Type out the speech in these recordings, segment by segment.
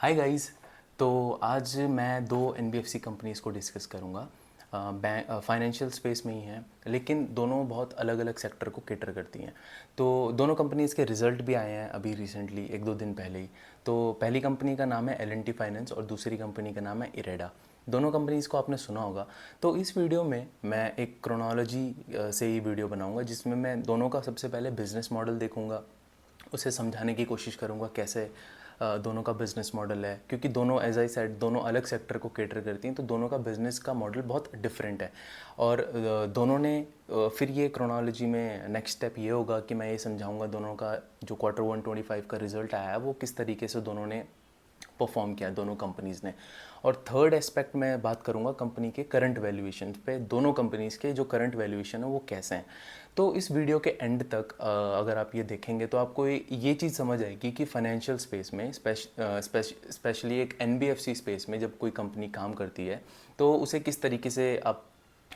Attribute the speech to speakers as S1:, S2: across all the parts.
S1: Hi guys. तो आज मैं दो एनबीएफसी कंपनीज़ को डिस्कस करूँगा। बैंक फाइनेंशियल स्पेस में ही हैं, लेकिन दोनों बहुत अलग अलग सेक्टर को कैटर करती हैं। तो दोनों कंपनीज़ के रिज़ल्ट भी आए हैं अभी रिसेंटली, एक दो दिन पहले ही। तो पहली कंपनी का नाम है एल&टी फाइनेंस और दूसरी कंपनी का नाम है इरेडा। दोनों कंपनीज़ को आपने सुना होगा। तो इस वीडियो में मैं एक क्रोनोलॉजी से ही वीडियो बनाऊंगा, जिसमें मैं दोनों का सबसे पहले बिज़नेस मॉडल देखूंगा, उसे समझाने की कोशिश करूँगा कैसे दोनों का बिज़नेस मॉडल है, क्योंकि दोनों एज आई सेड दोनों अलग सेक्टर को कैटर करती हैं, तो दोनों का बिज़नेस का मॉडल बहुत डिफरेंट है। और दोनों ने फिर ये क्रोनोलॉजी में नेक्स्ट स्टेप ये होगा कि मैं ये समझाऊंगा दोनों का जो Q1 25 का रिज़ल्ट आया है वो किस तरीके से दोनों ने परफॉर्म किया दोनों कंपनीज़ ने। और थर्ड एस्पेक्ट में बात करूंगा कंपनी के करंट वैल्यूएशन पे, दोनों कंपनीज़ के जो करंट वैल्यूएशन है वो कैसे हैं। तो इस वीडियो के एंड तक अगर आप ये देखेंगे तो आपको ये चीज़ समझ आएगी कि फाइनेंशियल स्पेस में स्पेशली एक एनबीएफसी स्पेस में जब कोई कंपनी काम करती है तो उसे किस तरीके से आप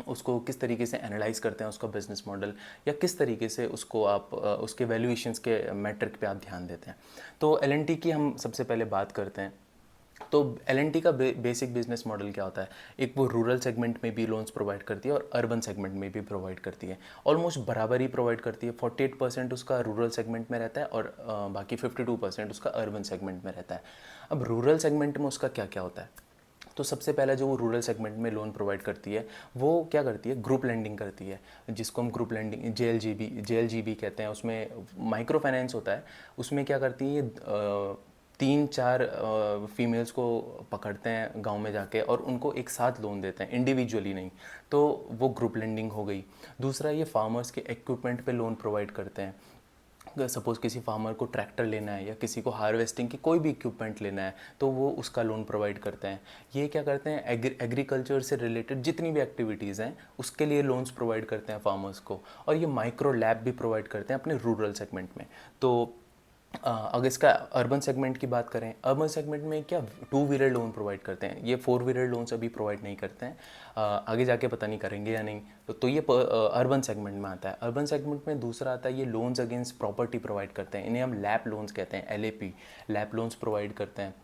S1: उसको किस तरीके से एनालाइज करते हैं, उसका बिजनेस मॉडल, या किस तरीके से उसको आप उसके वैल्यूएशंस के मैट्रिक पे आप ध्यान देते हैं। तो एल&टी की हम सबसे पहले बात करते हैं। तो एल&टी का बेसिक बिजनेस मॉडल क्या होता है? एक वो रूरल सेगमेंट में भी लोन्स प्रोवाइड करती है और अर्बन सेगमेंट में भी प्रोवाइड करती है। ऑलमोस्ट बराबर ही प्रोवाइड करती है। 48% उसका रूरल सेगमेंट में रहता है और बाकी 52% उसका अर्बन सेगमेंट में रहता है। अब रूरल सेगमेंट में उसका क्या क्या होता है? तो सबसे पहला जो वो रूरल सेगमेंट में लोन प्रोवाइड करती है वो क्या करती है? ग्रुप लेंडिंग करती है, जिसको हम ग्रुप लेंडिंग जेएलजीबी कहते हैं। उसमें माइक्रो फाइनेंस होता है। उसमें क्या करती है, 3-4 फीमेल्स को पकड़ते हैं गांव में जाके और उनको एक साथ लोन देते हैं, इंडिविजुअली नहीं। तो वो ग्रुप लेंडिंग हो गई। दूसरा, ये फार्मर्स के इक्विपमेंट पे लोन प्रोवाइड करते हैं। सपोज़ किसी फार्मर को ट्रैक्टर लेना है या किसी को हार्वेस्टिंग की कोई भी इक्विपमेंट लेना है तो वो उसका लोन प्रोवाइड करते हैं। ये क्या करते हैं, एग्रीकल्चर से रिलेटेड जितनी भी एक्टिविटीज़ हैं उसके लिए लोन्स प्रोवाइड करते हैं फार्मर्स को। और ये माइक्रो लैब भी प्रोवाइड करते हैं अपने रूरल सेगमेंट में। तो अगर इसका अर्बन सेगमेंट की बात करें, अर्बन सेगमेंट में क्या टू व्हीलर लोन प्रोवाइड करते हैं, ये फोर व्हीलर लोन्स अभी प्रोवाइड नहीं करते हैं। आगे जाके पता नहीं करेंगे या नहीं। तो ये अर्बन सेगमेंट में आता है। अर्बन सेगमेंट में दूसरा आता है, ये लोन्स अगेंस्ट प्रॉपर्टी प्रोवाइड करते हैं। इन्हें हम लैप लोन्स कहते हैं, एलएपी, लैप लोन्स प्रोवाइड करते हैं।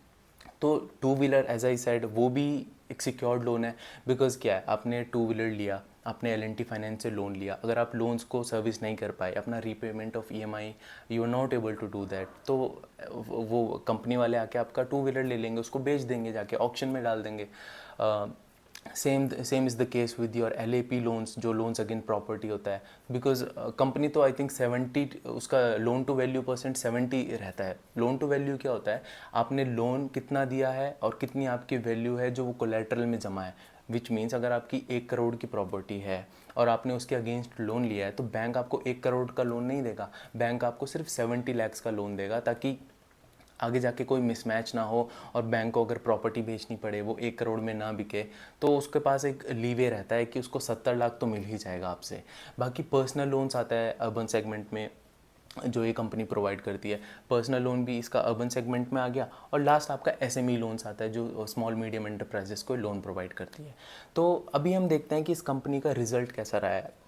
S1: तो two wheeler as I said वो भी एक सिक्योर्ड लोन है। बिकॉज क्या है, आपने टू व्हीलर लिया, आपने एल&टी फाइनेंस से लोन लिया, अगर आप लोन्स को सर्विस नहीं कर पाए, अपना repayment of EMI you are not able to do that, तो वो कंपनी वाले आके आपका टू व्हीलर ले लेंगे, उसको बेच देंगे, जाके ऑक्शन में डाल देंगे। Same is the case with your LAP loans, जो लोन्स अगेन प्रॉपर्टी होता है। बिकॉज कंपनी तो आई थिंक 70, उसका लोन टू वैल्यू परसेंट 70 रहता है। लोन टू वैल्यू क्या होता है, आपने लोन कितना दिया है और कितनी आपकी वैल्यू है जो वो कोलेटरल में जमा है। विच मीन्स अगर आपकी 1 करोड़ की प्रॉपर्टी है और आपने उसके अगेंस्ट लोन लिया है तो बैंक आपको 1 करोड़ का लोन नहीं देगा, बैंक आपको सिर्फ 70 लैक्स का लोन देगा, ताकि आगे जाके कोई मिसमैच ना हो और बैंक को अगर प्रॉपर्टी बेचनी पड़े, वो 1 करोड़ में ना बिके, तो उसके पास एक लीवे रहता है कि उसको 70 लाख तो मिल ही जाएगा आपसे। बाकी पर्सनल लोन्स आता है अर्बन सेगमेंट में, जो ये कंपनी प्रोवाइड करती है। पर्सनल लोन भी इसका अर्बन सेगमेंट में आ गया। और लास्ट आपका एसएमई लोन्स आता है, जो स्मॉल मीडियम एंटरप्राइजेस को लोन प्रोवाइड करती है। तो अभी हम देखते हैं कि इस कंपनी का रिजल्ट कैसा रहा है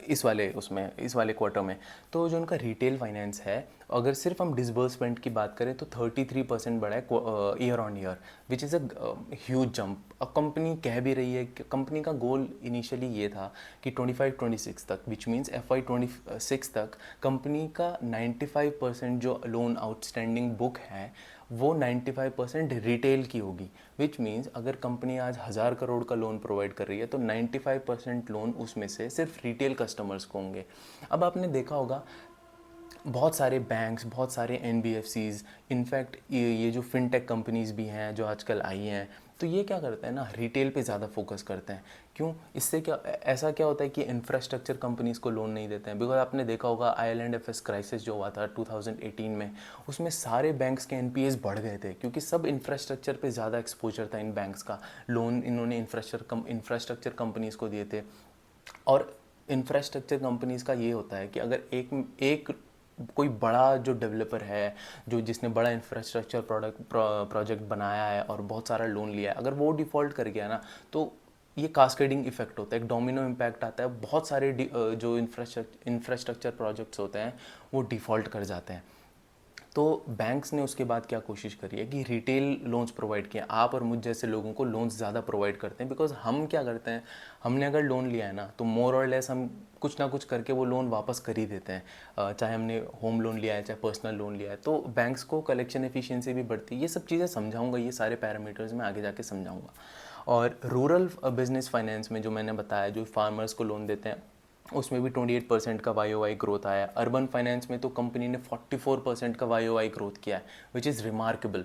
S1: इस वाले क्वार्टर में। तो जो उनका रिटेल फाइनेंस है, अगर सिर्फ हम डिसबर्समेंट की बात करें तो 33% बढ़ा है year on year, which is a huge jump. अब कंपनी कह भी रही है कि कंपनी का गोल इनिशियली ये था कि 25-26 तक, विच मीन्स FY 26 तक कंपनी का 95% जो लोन आउटस्टैंडिंग बुक है वो 95% रिटेल की होगी। विच मीन्स अगर कंपनी आज 1000 करोड़ का लोन प्रोवाइड कर रही है तो 95% लोन उसमें से सिर्फ रिटेल कस्टमर्स को होंगे। अब आपने देखा होगा बहुत सारे बैंक्स, बहुत सारे एनबीएफसीज, इनफैक्ट ये जो फिनटेक कंपनीज़ भी हैं जो आजकल आई हैं, तो ये क्या करते हैं ना, रिटेल पे ज़्यादा फोकस करते हैं। क्यों? इससे क्या, ऐसा क्या होता है कि इंफ्रास्ट्रक्चर कंपनीज़ को लोन नहीं देते हैं। बिकॉज आपने देखा होगा IL&FS क्राइसिस जो हुआ था 2018 में, उसमें सारे बैंक्स के एनपीएस बढ़ गए थे क्योंकि सब इंफ्रास्ट्रक्चर पे ज़्यादा एक्सपोजर था इन बैंक्स का। लोन इन्होंने इंफ्रास्ट्रक्चर कंपनीज़ को दिए थे। और इंफ्रास्ट्रक्चर कंपनीज़ का ये होता है कि अगर एक एक कोई बड़ा जो डेवलपर है, जो जिसने बड़ा इंफ्रास्ट्रक्चर प्रोजेक्ट बनाया है और बहुत सारा लोन लिया है, अगर वो डिफ़ॉल्ट कर गया ना, तो ये कास्केडिंग इफेक्ट होता है, एक डोमिनो इम्पैक्ट आता है। बहुत सारे जो इंफ्रास्ट्रक्चर प्रोजेक्ट्स होते हैं वो डिफ़ॉल्ट कर जाते हैं। तो बैंक्स ने उसके बाद क्या कोशिश करी है कि रिटेल लोन्स प्रोवाइड किए। आप और मुझ जैसे लोगों को लोन्स ज़्यादा प्रोवाइड करते हैं, बिकॉज हम क्या करते हैं, हमने अगर लोन लिया है ना तो मोर और लेस हम कुछ ना कुछ करके वो लोन वापस कर ही देते हैं। चाहे हमने होम लोन लिया है, चाहे पर्सनल लोन लिया है, तो बैंक्स को कलेक्शन एफिशिएंसी भी बढ़ती है। ये सब चीज़ें समझाऊंगा, ये सारे पैरामीटर्स मैं आगे जाके समझाऊंगा। और रूरल बिजनेस फाइनेंस में जो मैंने बताया, जो फार्मर्स को लोन देते हैं, उसमें भी 28% का YOY ग्रोथ आया। अर्बन फाइनेंस में तो कंपनी ने 44% का YOY ग्रोथ किया है, which is remarkable.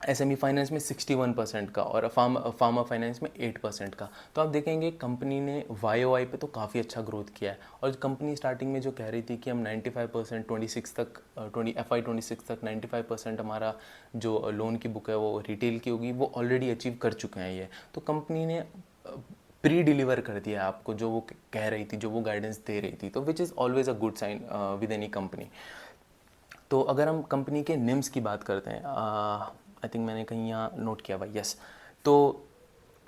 S1: SME finance में 61% का, और फार्मा फाइनेंस में 8% का। तो आप देखेंगे कंपनी ने YOY पे तो काफ़ी अच्छा ग्रोथ किया है। और कंपनी स्टार्टिंग में जो कह रही थी कि हम 95% 26 तक 20 FY 26 तक 95% हमारा जो लोन की बुक है वो रिटेल की होगी, वो ऑलरेडी अचीव कर चुके हैं ये। तो कंपनी ने प्री डिलीवर कर दिया आपको जो वो कह रही थी, जो वो गाइडेंस दे रही थी, तो which is always a good sign with any company. तो अगर हम कंपनी के निम्स की बात करते हैं, आई थिंक मैंने कहीं यहाँ नोट किया भाई, यस। तो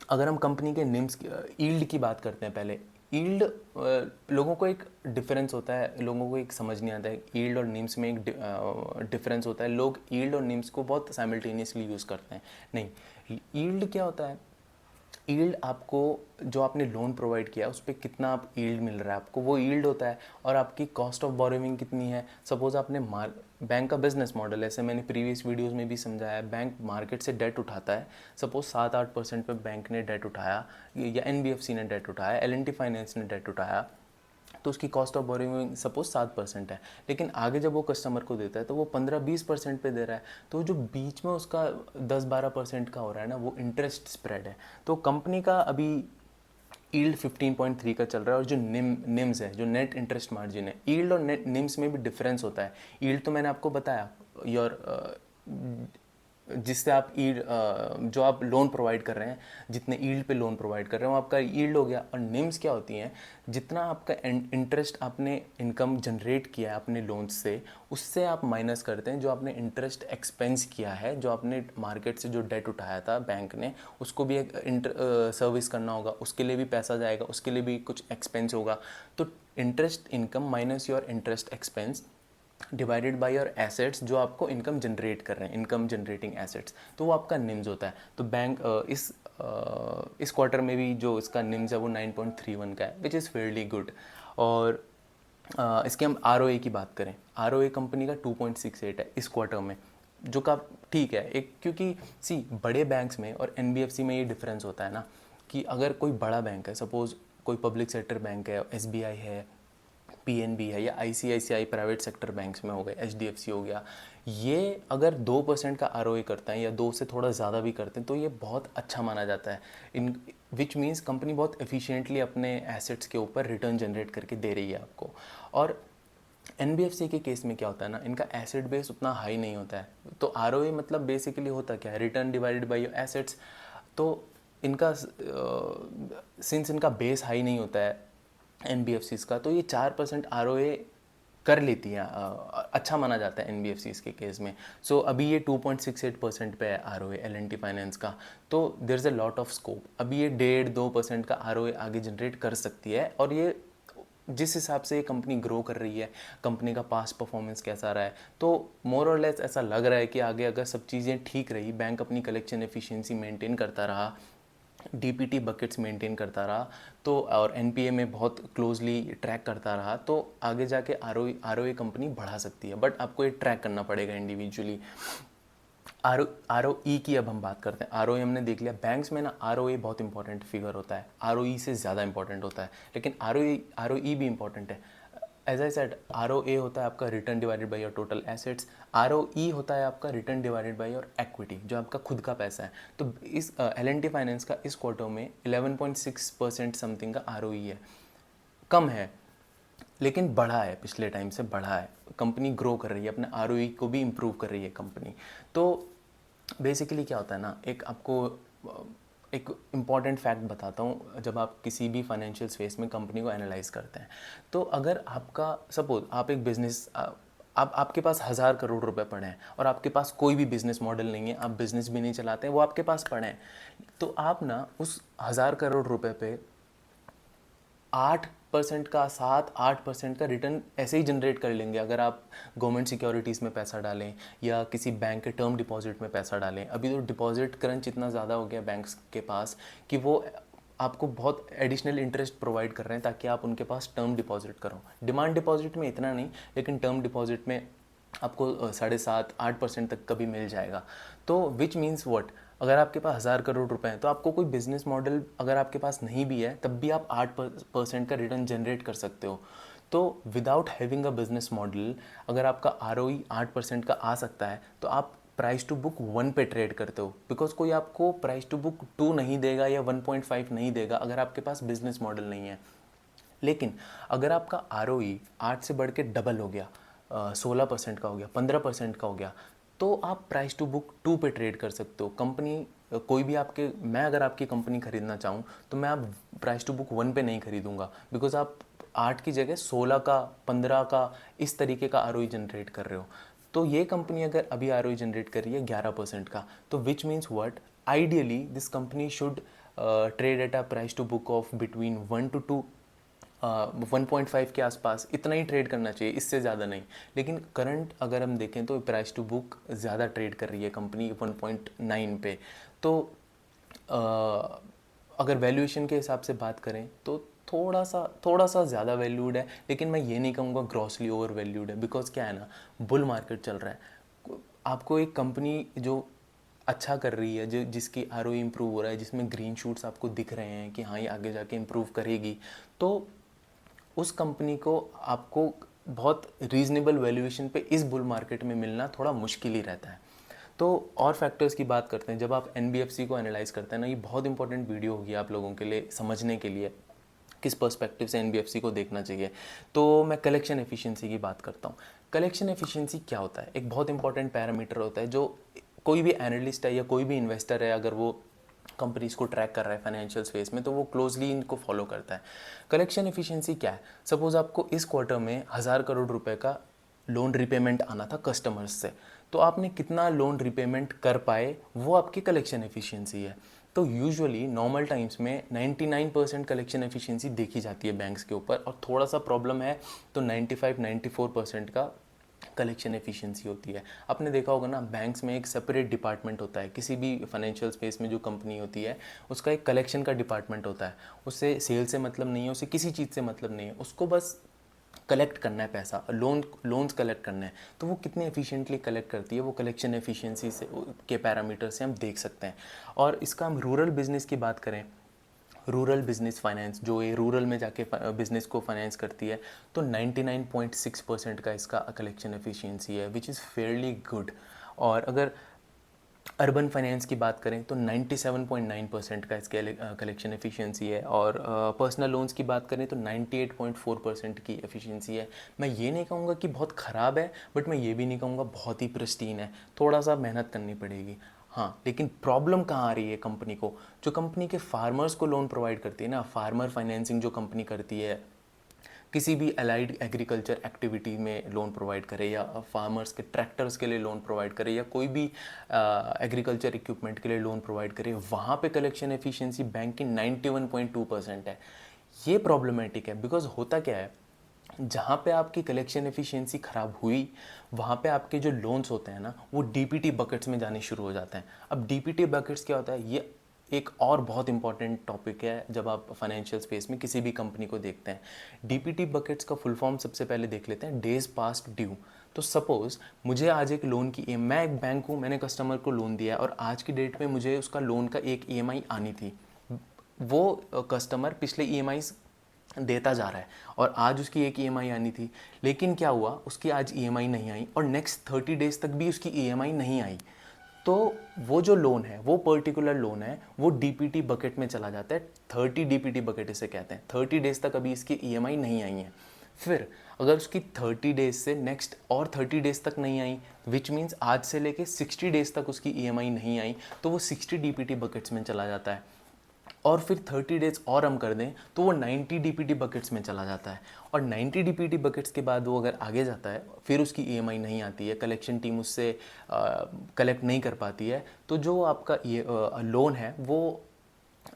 S1: अगर हम कंपनी के निम्स ईल्ड की बात करते हैं, पहले ईल्ड, लोगों को एक डिफरेंस होता है, लोगों को एक समझ नहीं आता है ईल्ड और निम्स में एक डिफरेंस होता है। लोग ईल्ड और निम्स को बहुत साइमल्टेनियसली यूज़ करते हैं। नहीं, ईल्ड क्या होता है, ईल्ड आपको जो आपने लोन प्रोवाइड किया है उस पर कितना आप ईल्ड मिल रहा है आपको, वो ईल्ड होता है। और आपकी कॉस्ट ऑफ बोरोविंग कितनी है। सपोज आपने बैंक का बिजनेस मॉडल, ऐसे मैंने प्रीवियस वीडियोस में भी समझाया है, बैंक मार्केट से डेट उठाता है। सपोज 7-8% पे बैंक ने डेट उठाया, या NBFC ने डेट उठाया, L&T फाइनेंस ने डेट उठाया, तो उसकी कॉस्ट ऑफ बोरोइंग सपोज 7% है। लेकिन आगे जब वो कस्टमर को देता है तो वो 15-20% पे दे रहा है। तो जो बीच में उसका 10-12% का हो रहा है ना, वो इंटरेस्ट स्प्रेड है। तो कंपनी का अभी ईल्ड 15.3 का चल रहा है। और जो निम्स है, जो नेट इंटरेस्ट मार्जिन है, ईल्ड और नेट निम्स में भी डिफरेंस होता है। ईल्ड तो मैंने आपको बताया, योर जिससे आप जो आप लोन प्रोवाइड कर रहे हैं, जितने ईल्ड पे लोन प्रोवाइड कर रहे हैं वो आपका ईल्ड हो गया। और निम्स क्या होती हैं, जितना आपका इंटरेस्ट आपने इनकम जनरेट किया है अपने लोन्स से, उससे आप माइनस करते हैं जो आपने इंटरेस्ट एक्सपेंस किया है, जो आपने मार्केट से जो डेट उठाया था बैंक ने, उसको भी एक सर्विस करना होगा, उसके लिए भी पैसा जाएगा, उसके लिए भी कुछ एक्सपेंस होगा। तो interest income minus your interest expense divided by your assets, जो आपको इनकम जनरेट कर रहे हैं, इनकम जनरेटिंग एसेट्स, तो वो आपका निम्स होता है। तो बैंक इस क्वार्टर में भी जो इसका निम्स है वो 9.31 का है, विच इज़ फेयरली गुड। और इसके हम ROA की बात करें, ROA कंपनी का 2.68 है इस क्वार्टर में, जो का ठीक है। एक क्योंकि बड़े बैंक्स में और NBFC में ये डिफरेंस होता है ना, कि अगर कोई बड़ा बैंक है, सपोज कोई पब्लिक सेक्टर बैंक है, SBI है, PNB है, या ICICI प्राइवेट सेक्टर बैंक्स में हो गए, HDFC हो गया, ये अगर 2% का ROA करता है या 2 से थोड़ा ज़्यादा भी करते हैं तो ये बहुत अच्छा माना जाता है। इन विच मीन्स कंपनी बहुत एफिशिएंटली अपने एसेट्स के ऊपर रिटर्न जनरेट करके दे रही है आपको। और NBFC के केस में क्या होता है ना, इनका एसेट बेस उतना हाई नहीं होता है। तो ROA मतलब बेसिकली होता क्या है, return divided by your assets. तो इनका सिंस इनका बेस हाई नहीं होता है NBFCs का, तो ये 4% ROA कर लेती हैं, अच्छा माना जाता है NBFCs के केस में। सो अभी ये 2.68% पे है ROA L&T फाइनेंस का। तो there is a lot of scope, अभी ये 1.5-2% का ROA आगे जनरेट कर सकती है। और ये जिस हिसाब से ये कंपनी ग्रो कर रही है, कंपनी का पास्ट परफॉर्मेंस कैसा रहा है, तो मोर और लेस ऐसा लग रहा है कि आगे अगर सब चीज़ें ठीक रही, बैंक अपनी कलेक्शन एफिशिएंसी मेंटेन करता रहा, DPT बकेट्स मेंटेन करता रहा, तो और NPA में बहुत क्लोजली ट्रैक करता रहा, तो आगे जाके ROA कंपनी बढ़ा सकती है। बट आपको ये ट्रैक करना पड़ेगा इंडिविजुअली। ROE की अब हम बात करते हैं। ROE हमने देख लिया, बैंक्स में ना ROA बहुत इंपॉर्टेंट फिगर होता है, ROE से ज़्यादा इंपॉर्टेंट होता है, लेकिन ROE भी इंपॉर्टेंट है। एज आई सेड, ROA होता है आपका return divided by your total assets, ROE होता है आपका return divided by your equity, जो आपका खुद का पैसा है। तो इस L&T फाइनेंस का इस क्वार्टर में 11.6% समथिंग का ROE है, कम है लेकिन बढ़ा है, पिछले टाइम से बढ़ा है। कंपनी ग्रो कर रही है, अपने ROE को भी इम्प्रूव कर रही है कंपनी। तो बेसिकली क्या होता है ना, एक आपको एक इम्पॉर्टेंट फैक्ट बताता हूँ। जब आप किसी भी फाइनेंशियल स्पेस में कंपनी को एनालाइज करते हैं, तो अगर आपका सपोज आप एक बिजनेस, आप आपके पास 1,000 करोड़ रुपए पड़े हैं और आपके पास कोई भी बिजनेस मॉडल नहीं है, आप बिजनेस भी नहीं चलाते हैं, वो आपके पास पड़े हैं, तो आप ना उस 1,000 करोड़ रुपए पे 8 6% का 7-8% का रिटर्न ऐसे ही जनरेट कर लेंगे अगर आप गवर्नमेंट सिक्योरिटीज़ में पैसा डालें या किसी बैंक के टर्म डिपॉजिट में पैसा डालें। अभी तो डिपॉजिट क्रंच इतना ज़्यादा हो गया बैंक्स के पास कि वो आपको बहुत एडिशनल इंटरेस्ट प्रोवाइड कर रहे हैं ताकि आप उनके पास टर्म डिपॉजिट करो। डिमांड डिपॉजिट में इतना नहीं, लेकिन टर्म डिपॉजिट में आपको 7.5-8% तक कभी मिल जाएगा। तो विच मीन्स व्हाट, अगर आपके पास 1,000 करोड़ रुपए हैं तो आपको कोई बिजनेस मॉडल अगर आपके पास नहीं भी है तब भी आप 8% का रिटर्न जनरेट कर सकते हो। तो without having a business model अगर आपका ROE 8% का आ सकता है तो आप प्राइस टू बुक 1 पे ट्रेड करते हो, बिकॉज कोई आपको प्राइस टू बुक 2 नहीं देगा या 1.5 नहीं देगा अगर आपके पास बिजनेस मॉडल नहीं है। लेकिन अगर आपका ROE 8 से बढ़ के डबल हो गया, 16% का हो गया, 15% का हो गया, तो आप प्राइस टू बुक 2 पे ट्रेड कर सकते हो। कंपनी कोई भी आपके, मैं अगर आपकी कंपनी खरीदना चाहूँ तो मैं आप प्राइस टू बुक 1 पे नहीं खरीदूंगा, बिकॉज आप 8 की जगह 16 का, 15 का इस तरीके का ROE जनरेट कर रहे हो। तो ये कंपनी अगर अभी ROE जनरेट कर रही है 11% का, तो which means what, ideally this company should trade at a price to book of between 1 to 2, 1.5 के आसपास, इतना ही ट्रेड करना चाहिए, इससे ज़्यादा नहीं। लेकिन करंट अगर हम देखें तो प्राइस टू बुक ज़्यादा ट्रेड कर रही है कंपनी 1.9 पे। तो अगर वैल्यूएशन के हिसाब से बात करें तो थोड़ा सा ज़्यादा वैल्यूड है, लेकिन मैं ये नहीं कहूँगा ग्रॉसली ओवर वैल्यूड है, बिकॉज क्या है ना, बुल मार्केट चल रहा है। आपको एक कंपनी जो अच्छा कर रही है, जो जिसकी ROE इंप्रूव हो रहा है, जिसमें ग्रीन शूट्स आपको दिख रहे हैं कि हाँ ये आगे जाके इंप्रूव करेगी, तो उस कंपनी को आपको बहुत रीज़नेबल वैल्यूएशन पे इस बुल मार्केट में मिलना थोड़ा मुश्किल ही रहता है। तो और फैक्टर्स की बात करते हैं, जब आप NBFC को एनालाइज करते हैं ना, ये बहुत इंपॉर्टेंट वीडियो होगी आप लोगों के लिए समझने के लिए किस पर्सपेक्टिव से NBFC को देखना चाहिए। तो मैं कलेक्शन एफिशिएंसी की बात करता हूँ। कलेक्शन एफिशिएंसी क्या होता है, एक बहुत इंपॉर्टेंट पैरामीटर होता है जो कोई भी एनालिस्ट है या कोई भी इन्वेस्टर है, अगर वो कंपनीज को ट्रैक कर रहा है फाइनेंशियल स्पेस में, तो वो क्लोजली इनको फॉलो करता है। कलेक्शन एफिशिएंसी क्या है, सपोज आपको इस क्वार्टर में 1,000 करोड़ रुपए का लोन रिपेमेंट आना था कस्टमर्स से, तो आपने कितना लोन रिपेमेंट कर पाए, वो आपकी कलेक्शन एफिशिएंसी है। तो यूजुअली नॉर्मल टाइम्स में 99% कलेक्शन एफिशिएंसी देखी जाती है बैंक्स के ऊपर, और थोड़ा सा प्रॉब्लम है तो 95-94% का कलेक्शन एफिशिएंसी होती है। आपने देखा होगा ना, बैंक्स में एक सेपरेट डिपार्टमेंट होता है, किसी भी फाइनेंशियल स्पेस में जो कंपनी होती है उसका एक कलेक्शन का डिपार्टमेंट होता है। उससे सेल से मतलब नहीं है, उसे किसी चीज़ से मतलब नहीं है, उसको बस कलेक्ट करना है पैसा, लोन्स कलेक्ट करना है। तो वो कितने एफिशिएंटली कलेक्ट करती है, वो कलेक्शन एफिशिएंसी से के पैरामीटर से हम देख सकते हैं। और इसका हम रूरल बिजनेस की बात करें, रूरल बिजनेस फाइनेंस जो ये रूरल में जाके बिजनेस को फाइनेंस करती है, तो 99.6% का इसका कलेक्शन एफिशिएंसी है, विच इज़ फेयरली गुड। और अगर अर्बन फाइनेंस की बात करें तो 97.9% का इसके कलेक्शन एफिशिएंसी है, और पर्सनल लोन्स की बात करें तो 98.4% की एफिशिएंसी है। मैं ये नहीं कहूँगा कि बहुत ख़राब है, बट मैं ये भी नहीं कहूँगा बहुत ही प्रिस्टीन है, थोड़ा सा मेहनत करनी पड़ेगी। हाँ, लेकिन प्रॉब्लम कहाँ आ रही है कंपनी को, जो कंपनी के फार्मर्स को लोन प्रोवाइड करती है ना, फार्मर फाइनेंसिंग जो कंपनी करती है, किसी भी अलाइड एग्रीकल्चर एक्टिविटी में लोन प्रोवाइड करे, या फार्मर्स के ट्रैक्टर्स के लिए लोन प्रोवाइड करे, या कोई भी एग्रीकल्चर इक्विपमेंट के लिए लोन प्रोवाइड करे, वहाँ पे कलेक्शन एफिशिएंसी बैंक की 91.2% है। ये प्रॉब्लमेटिक है, बिकॉज होता क्या है, जहाँ पे आपकी कलेक्शन एफिशिएंसी ख़राब हुई, वहाँ पे आपके जो लोन्स होते हैं ना, वो DPT बकेट्स में जाने शुरू हो जाते हैं। अब DPT बकेट्स क्या होता है, ये एक और बहुत इंपॉर्टेंट टॉपिक है जब आप फाइनेंशियल स्पेस में किसी भी कंपनी को देखते हैं। DPT बकेट्स का फुल फॉर्म सबसे पहले देख लेते हैं, डेज पास्ट ड्यू। तो सपोज़ मुझे आज एक लोन की, मैं एक बैंक हूँ, मैंने कस्टमर को लोन दिया और आज की डेट में मुझे उसका लोन का एक EMI आनी थी। वो कस्टमर पिछले EMIs देता जा रहा है और आज उसकी एक EMI आनी थी, लेकिन क्या हुआ, उसकी आज EMI नहीं आई और नेक्स्ट 30 डेज तक भी उसकी EMI नहीं आई। तो वो जो लोन है, वो पर्टिकुलर लोन है, वो DPT बकेट में चला जाता है। 30 DPT बकेट इसे कहते हैं। 30 डेज तक अभी इसकी EMI नहीं आई है। फिर अगर उसकी 30 डेज से नेक्स्ट और 30 डेज तक नहीं आई, विच मीन्स आज से लेके 60 डेज तक उसकी EMI नहीं आई, तो वो 60 DPT बकेट्स में चला जाता है। और फिर 30 डेज और हम कर दें तो वो 90 DPT बकेट्स में चला जाता है। और 90 DPT बकेट्स के बाद वो अगर आगे जाता है, फिर उसकी EMI नहीं आती है, कलेक्शन टीम उससे कलेक्ट नहीं कर पाती है, तो जो आपका ये लोन है, वो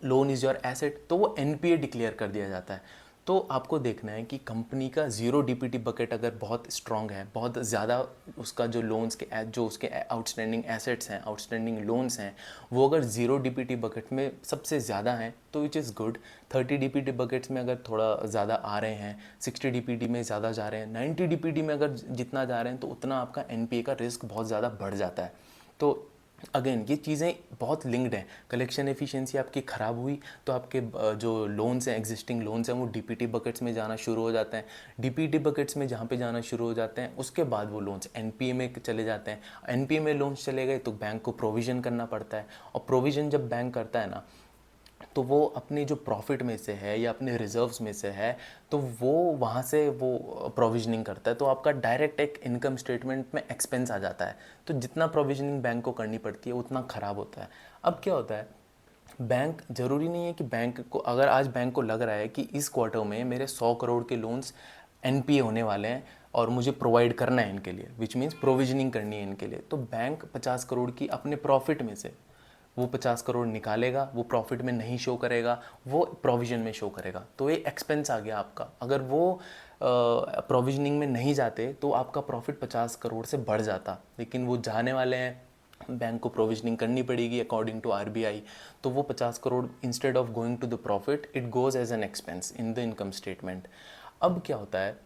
S1: लोन इज़ योर एसेट, तो वो NPA डिक्लेयर कर दिया जाता है। तो आपको देखना है कि कंपनी का ज़ीरो डीपीटी बकेट अगर बहुत स्ट्रांग है, बहुत ज़्यादा उसका जो लोन्स के जो उसके आउटस्टैंडिंग एसेट्स हैं, आउटस्टैंडिंग लोन्स हैं, वो अगर ज़ीरो डीपीटी बकेट में सबसे ज़्यादा हैं तो which is good. 30 DPT buckets में अगर थोड़ा ज़्यादा आ रहे हैं, 60 डीपीटी में ज़्यादा जा रहे हैं, 90 डीपीटी में अगर जितना जा रहे हैं, तो उतना आपका एनपीए का रिस्क बहुत ज़्यादा बढ़ जाता है। तो अगेन ये चीज़ें बहुत लिंक्ड हैं। कलेक्शन एफिशिएंसी आपकी ख़राब हुई तो आपके जो लोन्स हैं, एग्जिस्टिंग लोन्स हैं, वो डीपीटी बकेट्स में जाना शुरू हो जाते हैं। डीपीटी बकेट्स में जहाँ पे जाना शुरू हो जाते हैं, उसके बाद वो लोन्स एनपीए में चले जाते हैं। एनपीए में लोन्स चले गए तो बैंक को प्रोविज़न करना पड़ता है, और प्रोविज़न जब बैंक करता है ना, तो वो अपने जो प्रॉफिट में से है या अपने रिजर्व्स में से है, तो वो वहाँ से वो प्रोविजनिंग करता है, तो आपका डायरेक्ट एक इनकम स्टेटमेंट में एक्सपेंस आ जाता है। तो जितना प्रोविजनिंग बैंक को करनी पड़ती है उतना ख़राब होता है। अब क्या होता है, बैंक ज़रूरी नहीं है कि बैंक को, अगर आज बैंक को लग रहा है कि इस क्वार्टर में मेरे 100 करोड़ के लोन्स एनपीए होने वाले हैं और मुझे प्रोवाइड करना है इनके लिए, विच मीन्स प्रोविजनिंग करनी है इनके लिए, तो बैंक 50 करोड़ की अपने प्रॉफिट में से वो 50 करोड़ निकालेगा, वो प्रॉफिट में नहीं शो करेगा, वो प्रोविजन में शो करेगा। तो ये एक्सपेंस आ गया आपका। अगर वो प्रोविजनिंग में नहीं जाते तो आपका प्रॉफिट 50 करोड़ से बढ़ जाता, लेकिन वो जाने वाले हैं, बैंक को प्रोविजनिंग करनी पड़ेगी अकॉर्डिंग टू आरबीआई, तो वो 50 crore instead of going to the profit, it goes as an expense in the income statement. अब क्या होता है,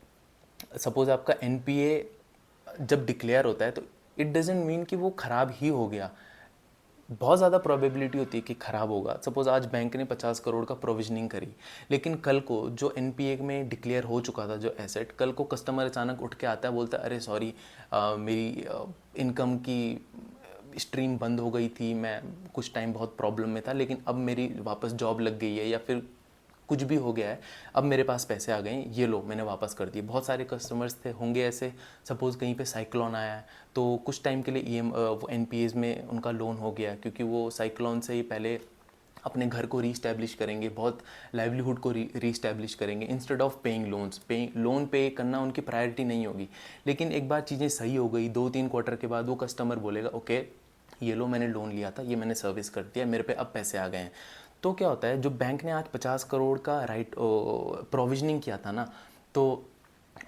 S1: सपोज़ आपका एनपीए जब डिक्लेयर होता है तो इट डजेंट मीन कि वो ख़राब ही हो गया। बहुत ज़्यादा प्रोबेबिलिटी होती है कि ख़राब होगा। सपोज़ आज बैंक ने 50 करोड़ का प्रोविजनिंग करी, लेकिन कल को जो एनपीए में डिक्लेयर हो चुका था जो एसेट, कल को कस्टमर अचानक उठ के आता है, बोलता है अरे सॉरी, मेरी इनकम की स्ट्रीम बंद हो गई थी, मैं कुछ टाइम बहुत प्रॉब्लम में था, लेकिन अब मेरी वापस जॉब लग गई है, या फिर कुछ भी हो गया है, अब मेरे पास पैसे आ गए हैं, ये लो मैंने वापस कर दिए। बहुत सारे कस्टमर्स थे होंगे ऐसे। सपोज़ कहीं पे साइक्लोन आया है तो कुछ टाइम के लिए वो एनपीएस में उनका लोन हो गया, क्योंकि वो साइक्लोन से ही पहले अपने घर को रीस्टैब्लिश करेंगे, बहुत लाइवलीहुड को रीस्टैब्लिश करेंगे instead of paying loans. Loan पे करना उनकी प्रायोरिटी नहीं होगी। लेकिन एक बार चीज़ें सही हो गई, 2-3 क्वार्टर के बाद वो कस्टमर बोलेगा ओके, ये लो मैंने लोन लिया था, ये मैंने सर्विस कर दिया, मेरे पे अब पैसे आ गए हैं। तो क्या होता है, जो बैंक ने आज 50 करोड़ का प्रोविजनिंग किया था ना, तो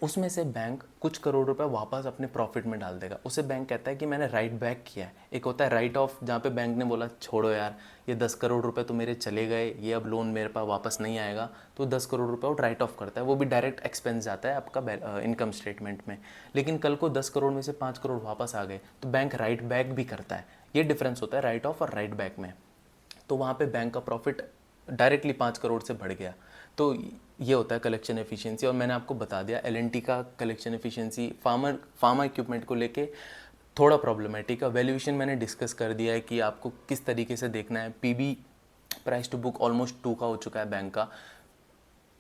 S1: उसमें से बैंक कुछ करोड़ रुपए वापस अपने प्रॉफिट में डाल देगा। उसे बैंक कहता है कि मैंने राइट बैक किया है। एक होता है राइट ऑफ, जहाँ पे बैंक ने बोला छोड़ो यार, ये 10 करोड़ रुपए तो मेरे चले गए, ये अब लोन मेरे पास वापस नहीं आएगा, तो 10 करोड़ रुपए वो राइट ऑफ करता है, वो भी डायरेक्ट एक्सपेंस जाता है आपका इनकम स्टेटमेंट में। लेकिन कल को 10 करोड़ में से 5 करोड़ वापस आ गए तो बैंक राइट बैक भी करता है। ये डिफरेंस होता है राइट ऑफ और राइट बैक में। तो वहाँ पे बैंक का प्रॉफिट डायरेक्टली 5 करोड़ से बढ़ गया। तो ये होता है कलेक्शन एफिशिएंसी। और मैंने आपको बता दिया एलएनटी का कलेक्शन एफिशिएंसी फार्मा इक्विपमेंट को लेके थोड़ा प्रॉब्लमेटिक है। वैल्यूएशन मैंने डिस्कस कर दिया है कि आपको किस तरीके से देखना है। PB, price to book, almost 2 का हो चुका है बैंक का।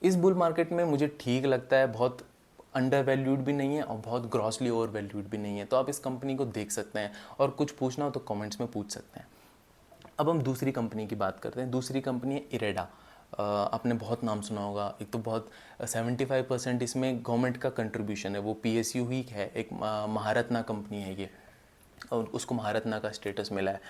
S1: इस बुल मार्केट में मुझे ठीक लगता है, बहुत अंडर वैल्यूड भी नहीं है और बहुत ग्रॉसली ओवर वैल्यूड भी नहीं है। तो आप इस कंपनी को देख सकते हैं, और कुछ पूछना हो तो कमेंट्स में पूछ सकते हैं। अब हम दूसरी कंपनी की बात करते हैं। दूसरी कंपनी है इरेडा। आपने बहुत नाम सुना होगा। एक तो बहुत 75% इसमें गवर्नमेंट का कंट्रीब्यूशन है, वो पीएसयू ही है, एक महारत्ना कंपनी है ये, और उसको महारत्ना का स्टेटस मिला है।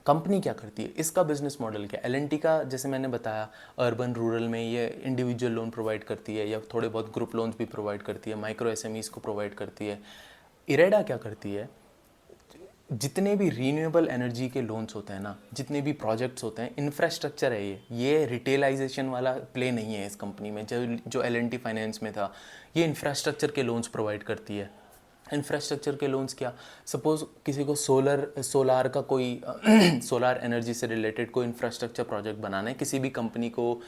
S1: कंपनी क्या करती है, इसका बिजनेस मॉडल क्या है। एलएनटी का जैसे मैंने बताया, अर्बन रूरल में ये इंडिविजुअल लोन प्रोवाइड करती है, या थोड़े बहुत ग्रुप लोन्स भी प्रोवाइड करती है, माइक्रो एसएमईज को प्रोवाइड करती है। इरेडा क्या करती है, जितने भी रीन्यूएबल एनर्जी के लोन्स होते हैं ना, जितने भी प्रोजेक्ट्स होते हैं, इंफ्रास्ट्रक्चर है ये रिटेलाइजेशन वाला प्ले नहीं है इस कंपनी में। जो एलएनटी फाइनेंस में था, ये इंफ्रास्ट्रक्चर के लोन्स प्रोवाइड करती है। इंफ्रास्ट्रक्चर के लोन्स क्या, सपोज़ किसी को सोलार का कोई सोलार एनर्जी से रिलेटेड कोई इंफ्रास्ट्रक्चर प्रोजेक्ट बनाना है किसी भी कंपनी को,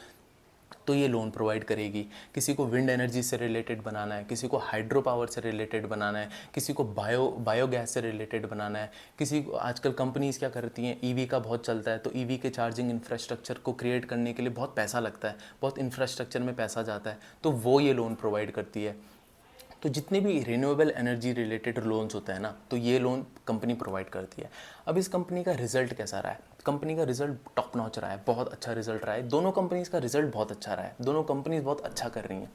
S1: तो ये लोन प्रोवाइड करेगी। किसी को विंड एनर्जी से रिलेटेड बनाना है, किसी को हाइड्रो पावर से रिलेटेड बनाना है, किसी को बायोगैस से रिलेटेड बनाना है, किसी को, आजकल कंपनीज़ क्या करती हैं, ईवी का बहुत चलता है, तो ईवी के चार्जिंग इंफ्रास्ट्रक्चर को क्रिएट करने के लिए बहुत पैसा लगता है, बहुत इंफ्रास्ट्रक्चर में पैसा जाता है, तो वो ये लोन प्रोवाइड करती है। तो जितने भी रिन्यूएबल एनर्जी रिलेटेड लोन्स होते हैं ना, तो ये लोन कंपनी प्रोवाइड करती है। अब इस कंपनी का रिजल्ट कैसा रहा है, कंपनी का रिजल्ट टॉप नॉच रहा है, बहुत अच्छा रिजल्ट रहा है। दोनों कंपनीज़ का रिजल्ट बहुत अच्छा रहा है, दोनों कंपनीज बहुत अच्छा कर रही हैं।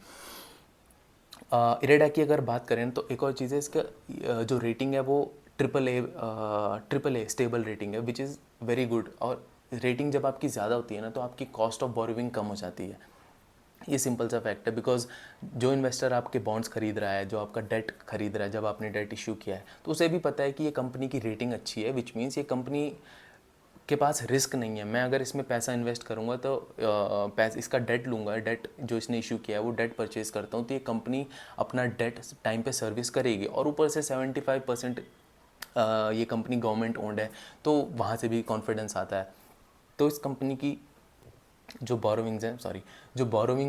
S1: इरेडा की अगर बात करें तो एक और चीज़ है, इसका जो रेटिंग है वो ट्रिपल ए स्टेबल रेटिंग है, विच इज़ वेरी गुड। और रेटिंग जब आपकी ज़्यादा होती है ना, तो आपकी कॉस्ट ऑफ बोरोविंग कम हो जाती है। ये सिंपल सा फैक्ट है, बिकॉज जो इन्वेस्टर आपके बॉन्ड्स खरीद रहा है, जो आपका डेट खरीद रहा है, जब आपने डेट इशू किया है, तो उसे भी पता है कि ये कंपनी की रेटिंग अच्छी है, विच मीन्स ये कंपनी के पास रिस्क नहीं है। मैं अगर इसमें पैसा इन्वेस्ट करूँगा तो इसका डेट लूँगा, डेट जो इसने इशू किया है वो डेट परचेज़ करता हूँ, तो ये कंपनी अपना डेट टाइम पे सर्विस करेगी। और ऊपर से 75% ये कंपनी गवर्नमेंट ओन्ड है, तो वहाँ से भी कॉन्फिडेंस आता है। तो इस कंपनी की जो बोरोविंग्स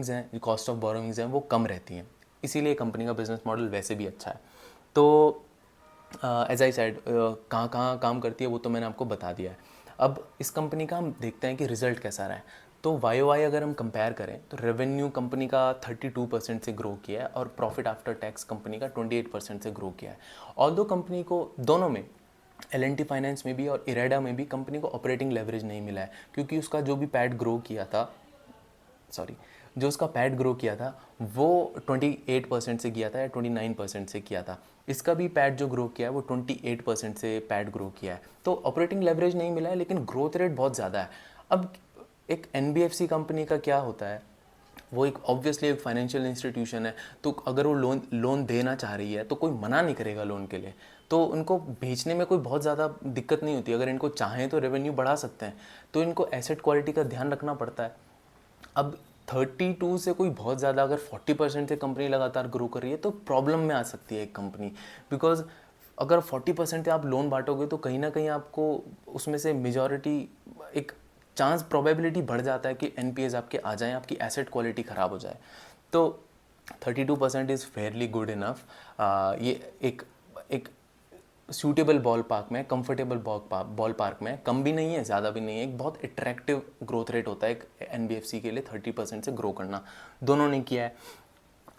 S1: हैं, जो कॉस्ट ऑफ बोरोविंग्स हैं वो कम रहती हैं, इसीलिए कंपनी का बिजनेस मॉडल वैसे भी अच्छा है। तो एज आई साइड कहाँ कहाँ काम करती है वो तो मैंने आपको बता दिया है। अब इस कंपनी का हम देखते हैं कि रिजल्ट कैसा रहा है। तो वाई अगर हम कंपेयर करें तो रेवेन्यू कंपनी का 32% से ग्रो किया है और प्रॉफिट आफ्टर टैक्स कंपनी का 28% से ग्रो किया है। ऑल्दो कंपनी को दोनों में, L&T फाइनेंस में भी और इरेडा में भी, कंपनी को ऑपरेटिंग लेवरेज नहीं मिला है, क्योंकि उसका जो भी पैड ग्रो किया था, जो उसका पैड ग्रो किया था वो 28% से किया था या 29% से किया था। इसका भी पैड जो ग्रो किया है वो 28% से पैड ग्रो किया है। तो ऑपरेटिंग लेवरेज नहीं मिला है, लेकिन ग्रोथ रेट बहुत ज़्यादा है। अब एक NBFC कंपनी का क्या होता है, वो एक ऑब्वियसली एक फाइनेंशियल इंस्टीट्यूशन है, तो अगर वो लोन देना चाह रही है तो कोई मना नहीं करेगा लोन के लिए, तो उनको बेचने में कोई बहुत ज़्यादा दिक्कत नहीं होती। अगर इनको चाहें तो रेवेन्यू बढ़ा सकते हैं, तो इनको एसेट क्वालिटी का ध्यान रखना पड़ता है। अब 32 से कोई बहुत ज़्यादा, अगर 40% से कंपनी लगातार ग्रो कर रही है तो प्रॉब्लम में आ सकती है एक कंपनी, बिकॉज अगर 40% से आप लोन बांटोगे तो कहीं ना कहीं आपको उसमें से मेजॉरिटी, एक चांस, प्रोबेबिलिटी बढ़ जाता है कि NPAs आपके आ जाएं, आपकी एसेट क्वालिटी ख़राब हो जाए। तो 32% इज़ फेयरली गुड इनफ। ये एक एक सूटेबल बॉल पार्क में, कंफर्टेबल बॉल पार्क में, कम भी नहीं है ज़्यादा भी नहीं है, एक बहुत अट्रैक्टिव ग्रोथ रेट होता है एक NBFC के लिए 30% से ग्रो करना। दोनों ने किया है।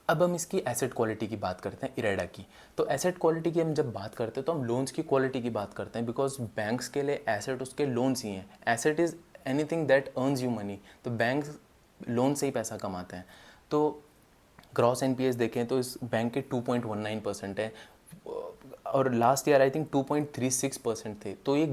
S1: अब हम इसकी एसेट क्वालिटी की बात करते हैं, इरेडा की। तो एसेट क्वालिटी की हम जब बात करते हैं तो हम लोन्स की क्वालिटी की बात करते हैं, बिकॉज बैंक्स के लिए एसेट उसके लोन्स ही हैं। Asset is anything that earns you money, तो बैंक्स लोन से ही पैसा कमाते हैं। तो ग्रॉस NPAs देखें तो इस बैंक के 2.19% है, और लास्ट ईयर आई थिंक 2.36% थे। तो ये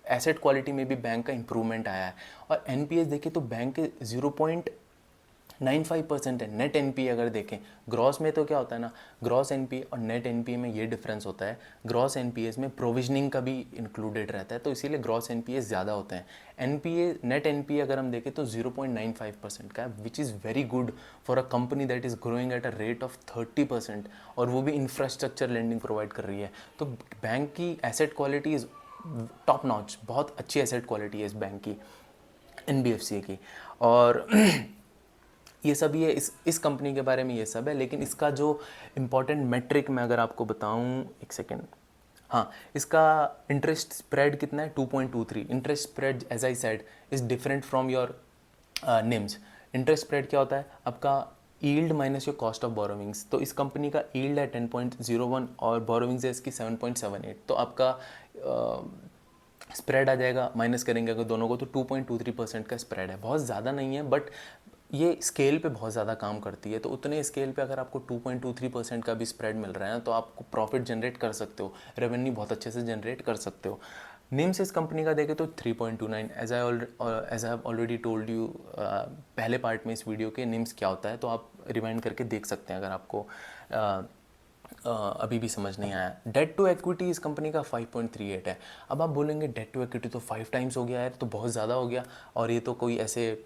S1: एसेट क्वालिटी में भी बैंक का इंप्रूवमेंट आया है। और NPAs देखें तो बैंक के 0.95% है। नेट NPA अगर देखें, ग्रॉस में तो क्या होता है ना, ग्रॉस NPA और नेट NPA में ये डिफरेंस होता है, ग्रॉस NPAs में प्रोविजनिंग का भी इंक्लूडेड रहता है, तो इसीलिए ग्रॉस NPAs ज़्यादा होते हैं। नेट NPA अगर हम देखें तो 0.95% का है, which is very good for a company that is growing at a rate of 30%, और वो भी इंफ्रास्ट्रक्चर लेंडिंग प्रोवाइड कर रही है। तो बैंक की asset quality is top notch, बहुत अच्छी एसेट क्वालिटी है इस बैंक की, NBFC की। और ये सब ही है इस कंपनी के बारे में, ये सब है। लेकिन इसका जो इम्पोर्टेंट मेट्रिक मैं अगर आपको बताऊं, एक सेकेंड, हाँ, इसका इंटरेस्ट स्प्रेड कितना है, 2.23। Interest spread as I said is different from your NIMs. Interest spread क्या होता है, आपका yield minus your cost of borrowings. तो इस कंपनी का यील्ड है 10.01 और बोरोविंग्स है इसकी 7.78, तो आपका स्प्रेड आ जाएगा, माइनस करेंगे अगर दोनों को तो 2.23% का स्प्रेड है। बहुत ज़्यादा नहीं है, बट ये स्केल पे बहुत ज़्यादा काम करती है। तो उतने स्केल पे अगर आपको 2.23% का भी स्प्रेड मिल रहा है तो आपको प्रॉफिट जनरेट कर सकते हो, रेवेन्यू बहुत अच्छे से जनरेट कर सकते हो। निम्स इस कंपनी का देखें तो 3.29, as I have already told you पहले पार्ट में इस वीडियो के, निम्स क्या होता है, तो आप रिवाइंड करके देख सकते हैं अगर आपको अभी भी समझ नहीं आया। डेट टू इक्विटी इस कंपनी का 5.38 है। अब आप बोलेंगे डेट टू इक्विटी तो 5 टाइम्स हो गया है, तो बहुत ज़्यादा हो गया, और ये तो कोई ऐसे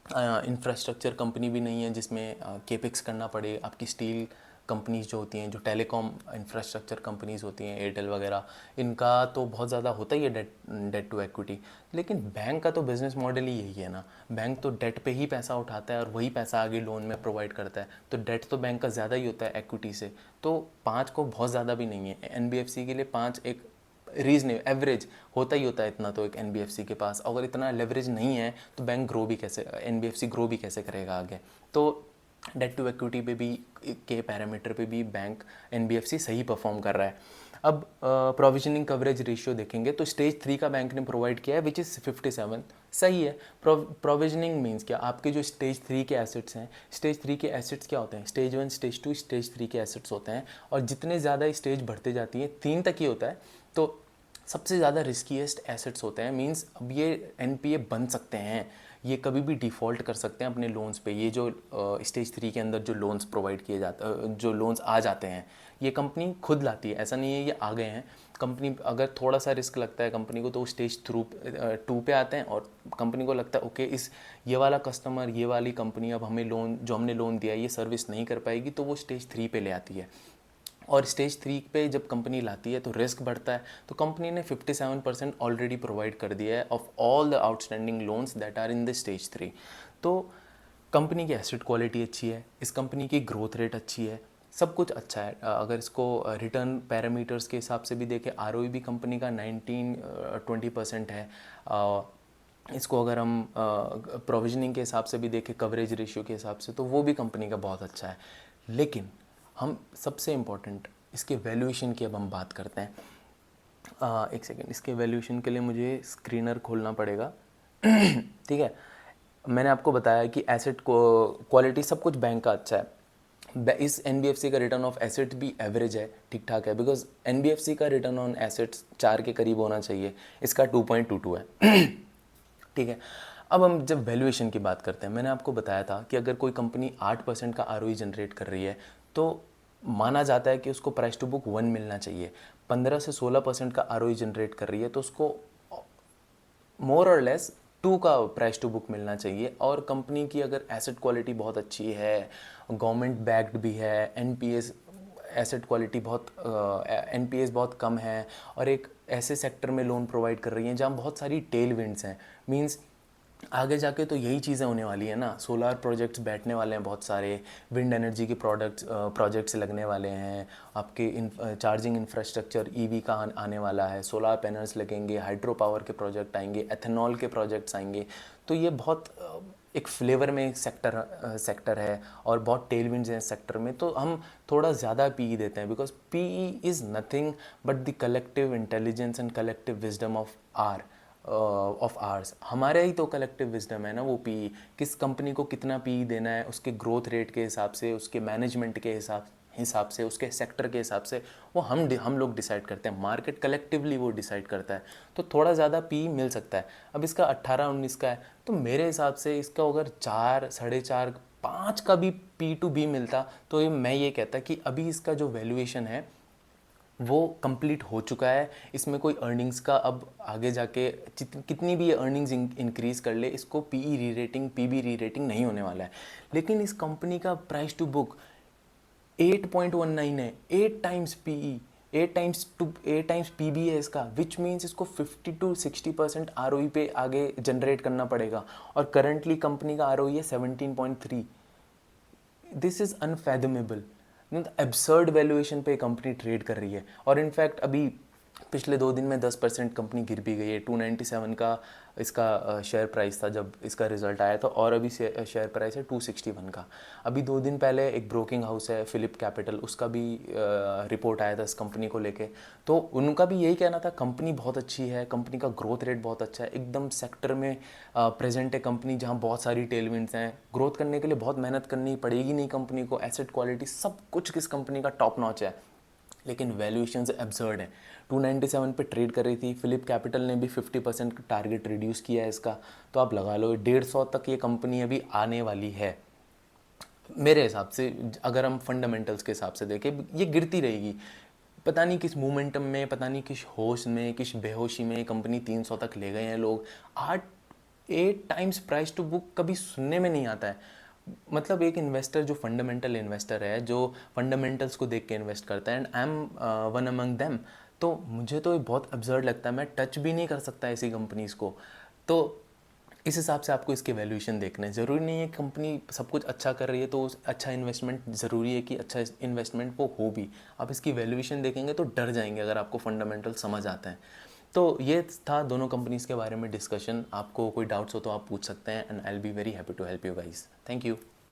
S1: इंफ्रास्ट्रक्चर कंपनी भी नहीं है जिसमें केपेक्स करना पड़े। आपकी स्टील कंपनीज जो होती हैं, जो टेलीकॉम इंफ्रास्ट्रक्चर कंपनीज होती हैं, एयरटेल वगैरह, इनका तो बहुत ज़्यादा होता ही है डेट टू इक्विटी। लेकिन बैंक का तो बिज़नेस मॉडल ही यही है ना, बैंक तो डेट पे ही पैसा उठाता है और वही पैसा आगे लोन में प्रोवाइड करता है, तो डेट तो बैंक का ज़्यादा ही होता है इक्विटी से। तो 5 को बहुत ज़्यादा भी नहीं है, NBFC के लिए 5 एक रीजनेबल एवरेज होता ही होता है इतना, तो एक NBFC के पास अगर इतना लेवरेज नहीं है तो बैंक ग्रो भी कैसे, NBFC ग्रो भी कैसे करेगा आगे। तो डेट टू इक्विटी पे भी के पैरामीटर पे भी बैंक NBFC सही परफॉर्म कर रहा है। अब प्रोविजनिंग कवरेज रेशियो देखेंगे तो स्टेज 3 का बैंक ने प्रोवाइड किया है, विच इज़ 57, सही है। प्रोविजनिंग मीन्स क्या, आपके जो स्टेज 3 के एसेट्स हैं, स्टेज 3 के एसेट्स क्या होते हैं, स्टेज 1, स्टेज 2, स्टेज 3 के एसेट्स होते हैं, और जितने ज़्यादा स्टेज बढ़ते जाती हैं, 3 तक ही होता है, तो सबसे ज़्यादा रिस्कीएस्ट एसेट्स होते हैं। मींस अब ये NPA बन सकते हैं, ये कभी भी डिफ़ॉल्ट कर सकते हैं अपने लोन्स पे। ये जो स्टेज 3 के अंदर जो लोन्स प्रोवाइड किए जाते, जो लोन्स आ जाते हैं, ये कंपनी खुद लाती है, ऐसा नहीं है ये आ गए हैं। कंपनी अगर थोड़ा सा रिस्क लगता है कंपनी को तो वो स्टेज 2 पे आते हैं, और कंपनी को लगता है ओके इस ये वाला कस्टमर, ये वाली कंपनी अब हमें लोन, जो हमने लोन दिया है ये सर्विस नहीं कर पाएगी, तो वो स्टेज 3 पे ले आती है। और स्टेज 3 पे जब कंपनी लाती है तो रिस्क बढ़ता है। तो कंपनी ने 57% ऑलरेडी प्रोवाइड कर दिया है of all the outstanding loans that are in the stage 3। तो कंपनी की एसेट क्वालिटी अच्छी है, इस कंपनी की ग्रोथ रेट अच्छी है, सब कुछ अच्छा है। अगर इसको रिटर्न पैरामीटर्स के हिसाब से भी देखें, आरओई भी कंपनी का 19-20% है। इसको अगर हम प्रोविजनिंग के हिसाब से भी देखें, कवरेज रेशियो के हिसाब से, तो वो भी कंपनी का बहुत अच्छा है। लेकिन हम सबसे इम्पोर्टेंट इसके वैल्यूएशन की अब हम बात करते हैं। एक सेकेंड, इसके वैल्यूएशन के लिए मुझे स्क्रीनर खोलना पड़ेगा। ठीक है, मैंने आपको बताया कि एसेट को क्वालिटी सब कुछ बैंक का अच्छा है। इस एनबीएफसी का रिटर्न ऑफ एसेट भी एवरेज है, ठीक ठाक है, बिकॉज एनबीएफसी का रिटर्न ऑन एसेट्स 4 के करीब होना चाहिए, इसका 2.22 है। ठीक है, अब हम जब वैल्यूएशन की बात करते हैं, मैंने आपको बताया था कि अगर कोई कंपनी 8% का आरओई जनरेट कर रही है तो माना जाता है कि उसको प्राइस टू बुक 1 मिलना चाहिए। 15 से 16% का आरओई जनरेट कर रही है तो उसको मोर और लेस 2 का प्राइस टू बुक मिलना चाहिए। और कंपनी की अगर एसेट क्वालिटी बहुत अच्छी है, गवर्नमेंट बैक्ड भी है, एनपीएस एसेट क्वालिटी बहुत एनपीएस बहुत कम है, और एक ऐसे सेक्टर में लोन प्रोवाइड कर रही हैं जहाँ बहुत सारी टेल विंड्स हैं, मींस आगे जाके तो यही चीज़ें होने वाली है ना, सोलार प्रोजेक्ट्स बैठने वाले हैं बहुत सारे, विंड एनर्जी के प्रोजेक्ट्स लगने वाले हैं, आपके चार्जिंग इंफ्रास्ट्रक्चर ईवी का आने वाला है, सोलार पैनल्स लगेंगे, हाइड्रो पावर के प्रोजेक्ट आएंगे, एथेनॉल के प्रोजेक्ट्स आएंगे। तो ये बहुत एक फ्लेवर में एक सेक्टर है, और बहुत टेल विंड्स हैं सेक्टर में। तो हम थोड़ा ज़्यादा पीई देते हैं, because PE is nothing but the collective intelligence and collective wisdom of ours. हमारे ही तो कलेक्टिव विजडम है ना वो पी, किस कंपनी को कितना पी देना है, उसके ग्रोथ रेट के हिसाब से, उसके मैनेजमेंट के हिसाब से, उसके सेक्टर के हिसाब से, वो हम लोग डिसाइड करते हैं, मार्केट कलेक्टिवली वो डिसाइड करता है। तो थोड़ा ज़्यादा पी मिल सकता है। अब इसका 18-19 का है, तो मेरे हिसाब से इसका अगर 4, 4.5, 5 का भी पी टू बी मिलता तो मैं ये कहता कि अभी इसका जो वैल्यूएशन है वो कंप्लीट हो चुका है। इसमें कोई अर्निंग्स का अब आगे जाके कितनी भी ये अर्निंग्स इंक्रीज़ कर ले, इसको पीई री रेटिंग, पीबी री रेटिंग नहीं होने वाला है। लेकिन इस कंपनी का प्राइस टू बुक 8.19 है, 8 टाइम्स पीई, 8 टाइम्स पीबी है इसका, विच मीन्स इसको 50-60% आरओई पे आगे जनरेट करना पड़ेगा। और करंटली कंपनी का आरओई है 17.3। This is unfathomable, absurd valuation पे कंपनी ट्रेड कर रही है। और इनफैक्ट अभी पिछले 2 दिन में 10% कंपनी गिर भी गई है। 297 का इसका शेयर प्राइस था जब इसका रिजल्ट आया था, और अभी शेयर प्राइस है 261 का। अभी 2 दिन पहले एक ब्रोकिंग हाउस है फिलिप कैपिटल, उसका भी रिपोर्ट आया था इस कंपनी को लेके, तो उनका भी यही कहना था कंपनी बहुत अच्छी है, कंपनी का ग्रोथ रेट बहुत अच्छा है, एकदम सेक्टर में प्रेजेंट है कंपनी जहाँ बहुत सारी टेलविंड्स हैं, ग्रोथ करने के लिए बहुत मेहनत करनी पड़ेगी नहीं कंपनी को, एसेट क्वालिटी सब कुछ किस कंपनी का टॉप नॉच है। लेकिन वैल्यूएशन एब्सर्ड है। 297 पे ट्रेड कर रही थी, फिलिप कैपिटल ने भी 50% टारगेट रिड्यूस किया है इसका, तो आप लगा लो 150 तक ये कंपनी अभी आने वाली है। मेरे हिसाब से अगर हम फंडामेंटल्स के हिसाब से देखें, ये गिरती रहेगी, पता नहीं किस मोमेंटम में, पता नहीं किस होश में, किस बेहोशी में कंपनी 300 तक ले गए हैं लोग। 8 टाइम्स प्राइस टू बुक कभी सुनने में नहीं आता है। मतलब एक इन्वेस्टर जो फंडामेंटल इन्वेस्टर है, जो फंडामेंटल्स को देख के इन्वेस्ट करता है, and I am one among them, तो मुझे तो ये बहुत अब्सर्ड लगता है, मैं टच भी नहीं कर सकता ऐसी कंपनीज़ को। तो इस हिसाब से आपको इसके वैल्यूएशन देखना है। ज़रूरी नहीं है कंपनी सब कुछ अच्छा कर रही है तो अच्छा इन्वेस्टमेंट, ज़रूरी है कि अच्छा इन्वेस्टमेंट वो हो भी। आप इसकी वैल्यूएशन देखेंगे तो डर जाएंगे अगर आपको फंडामेंटल समझ आता है। तो ये था दोनों कंपनीज़ के बारे में डिस्कशन। आपको कोई डाउट्स हो तो आप पूछ सकते हैं, and I will be very happy to help you guys. Thank you.